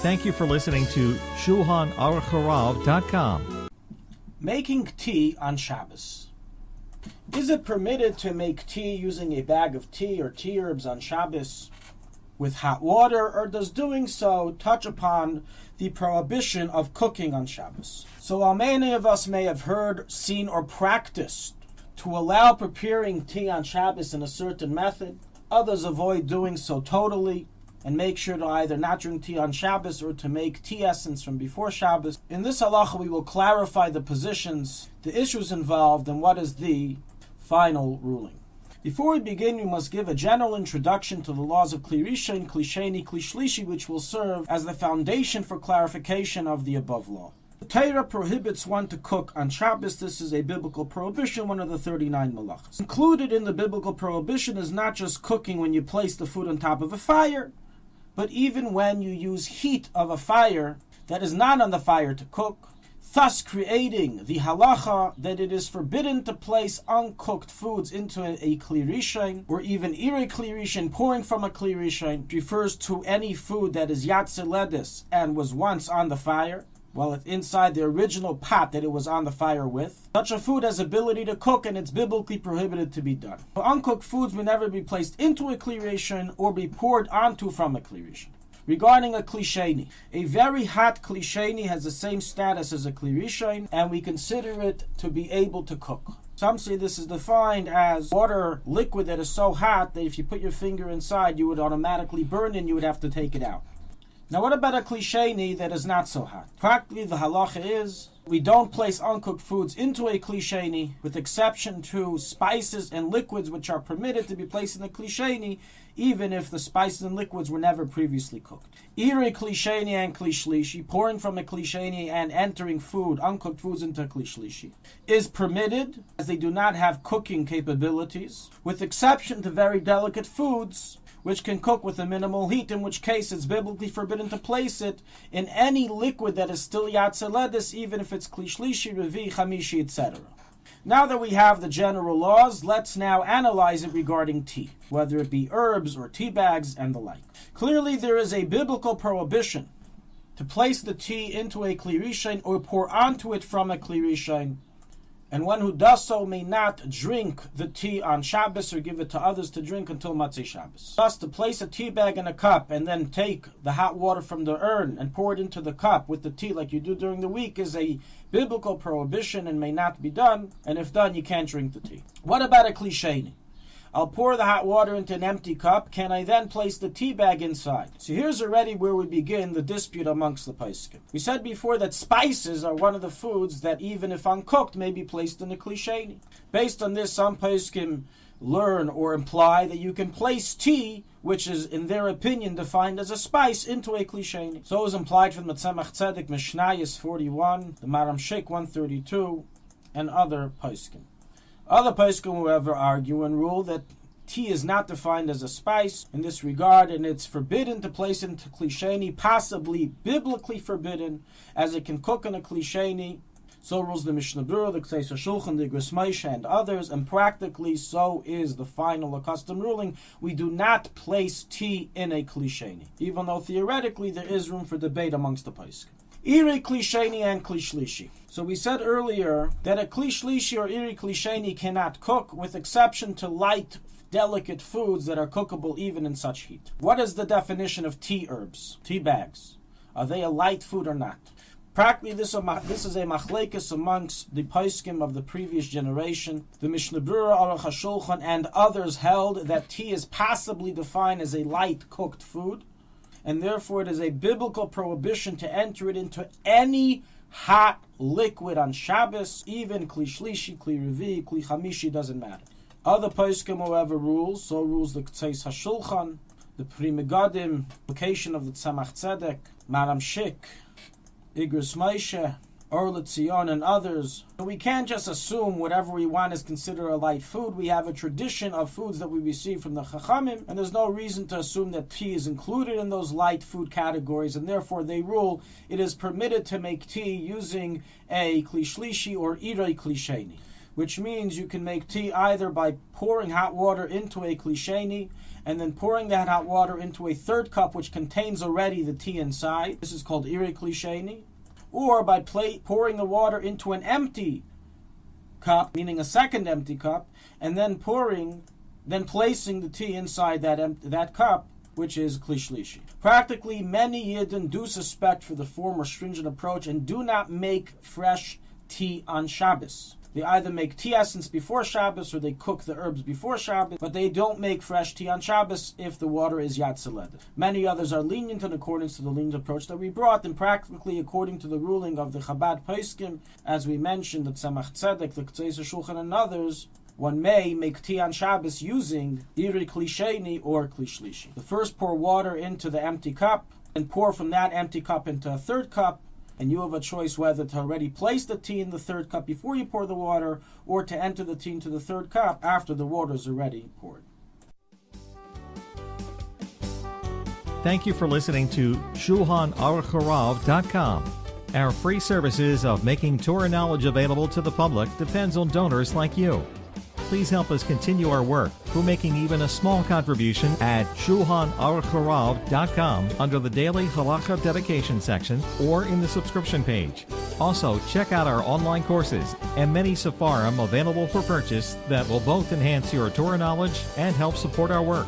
Thank you for listening to Shulchanaruchharav.com. Making tea on Shabbos. Is it permitted to make tea using a bag of tea or tea herbs on Shabbos with hot water, or does doing so touch upon the prohibition of cooking on Shabbos? So while many of us may have heard, seen, or practiced to allow preparing tea on Shabbos in a certain method, others avoid doing so totally and make sure to either not drink tea on Shabbos or to make tea essence from before Shabbos. In this halacha we will clarify the positions, the issues involved, and what is the final ruling. Before we begin, we must give a general introduction to the laws of Kli Rishon, Kli Sheni, Kli Shlishi, which will serve as the foundation for clarification of the above law. The Torah prohibits one to cook on Shabbos. This is a biblical prohibition, one of the 39 malachas. Included in the biblical prohibition is not just cooking when you place the food on top of a fire, but even when you use heat of a fire that is not on the fire to cook, thus creating the halacha that it is forbidden to place uncooked foods into a Kli Rishon, or even irei Kli Rishon, pouring from a Kli Rishon, refers to any food that is yatze ledis and was once on the fire, while it's inside the original pot that it was on the fire with. Such a food has ability to cook, and it's biblically prohibited to be done. Uncooked foods may never be placed into a Kli Rishon or be poured onto from a Kli Rishon. Regarding a Kli Sheni, a very hot Kli Sheni has the same status as a Kli Rishon, and we consider it to be able to cook. Some say this is defined as water liquid that is so hot that if you put your finger inside, you would automatically burn and you would have to take it out. Now what about a Kli Sheni that is not so hot? Practically the halacha is, we don't place uncooked foods into a Kli Sheni, with exception to spices and liquids which are permitted to be placed in a Kli Sheni, even if the spices and liquids were never previously cooked. Irei Kli Sheni and Kli Shlishi, pouring from a Kli Sheni and entering food, uncooked foods into a Kli Shlishi, is permitted, as they do not have cooking capabilities, with exception to very delicate foods, which can cook with a minimal heat, in which case it's biblically forbidden to place it in any liquid that is still yatze ledis, even if it's Kli Shlishi, Revi, Chamishi, etc. Now that we have the general laws, let's now analyze it regarding tea, whether it be herbs or tea bags and the like. Clearly there is a biblical prohibition to place the tea into a Kli Rishon or pour onto it from a Kli Rishon, and one who does so may not drink the tea on Shabbos or give it to others to drink until Matzei Shabbos. Thus, to place a tea bag in a cup and then take the hot water from the urn and pour it into the cup with the tea like you do during the week is a biblical prohibition and may not be done, and if done, you can't drink the tea. What about a Kli Sheni? I'll pour the hot water into an empty cup. Can I then place the tea bag inside? So here's already where we begin the dispute amongst the poskim. We said before that spices are one of the foods that even if uncooked may be placed in a Kli Sheni. Based on this, some poskim learn or imply that you can place tea, which is in their opinion defined as a spice, into a Kli Sheni. So is implied from the Tzemach Tzedek Mishnayos 41, the Maram Shik 132, and other poskim. Other poskim, however, argue and rule that tea is not defined as a spice in this regard, and it's forbidden to place into Kli Sheni, possibly biblically forbidden, as it can cook in a Kli Sheni. So rules the Mishnah Berurah, the Ktseis HaShulchan, the Igros Moshe, and others, and practically so is the final accustomed ruling. We do not place tea in a Kli Sheni, even though theoretically there is room for debate amongst the poskim. Irei Kli Sheni and Kli Shlishi. So we said earlier that a Kli Shlishi or Irei Kli Sheni cannot cook, with exception to light, delicate foods that are cookable even in such heat. What is the definition of tea herbs, tea bags? Are they a light food or not? Practically, this is a machlekes amongst the poskim of the previous generation. The Mishnah Berurah, Aruch HaShulchan, and others held that tea is possibly defined as a light cooked food, and therefore it is a biblical prohibition to enter it into any hot liquid on Shabbos, even Kli Shlishi, Kli Revi, Kli Chamishi, doesn't matter. Other poskim, however, rules, so rules the Ktseis HaShulchan, the Pri Megadim, application of the Tzemach Tzedek, Maram Shik, Igros Moshe, Or L'Tzion, and others. So we can't just assume whatever we want is considered a light food. We have a tradition of foods that we receive from the Chachamim, and there's no reason to assume that tea is included in those light food categories, and therefore they rule it is permitted to make tea using a Kli Shlishi or Irei Kli Sheni. which means you can make tea either by pouring hot water into a kli sheni and then pouring that hot water into a third cup which contains already the tea inside. This is called ire kli sheni. Or by pouring the water into an empty cup, meaning a second empty cup, and then placing the tea inside that cup, which is kli shlishi. Practically, many Yidden do suspect for the former stringent approach and do not make fresh tea on Shabbos. They either make tea essence before Shabbos or they cook the herbs before Shabbos, but they don't make fresh tea on Shabbos if the water is yatzaled. Many others are lenient in accordance to the lenient approach that we brought, and practically according to the ruling of the Chabad Poskim, as we mentioned, the Tzemach Tzedek, the Ktseis Shulchan, and others, one may make tea on Shabbos using ire kli sheni or kli shlishi. The first pour water into the empty cup, and pour from that empty cup into a third cup, and you have a choice whether to already place the tea in the third cup before you pour the water, or to enter the tea into the third cup after the water is already poured. Thank you for listening to Shulchanaruchharav.com. Our free services of making Torah knowledge available to the public depends on donors like you. Please help us continue our work through making even a small contribution at Shulchanaruchharav.com under the Daily Halacha Dedication section or in the subscription page. Also, check out our online courses and many sefarim available for purchase that will both enhance your Torah knowledge and help support our work.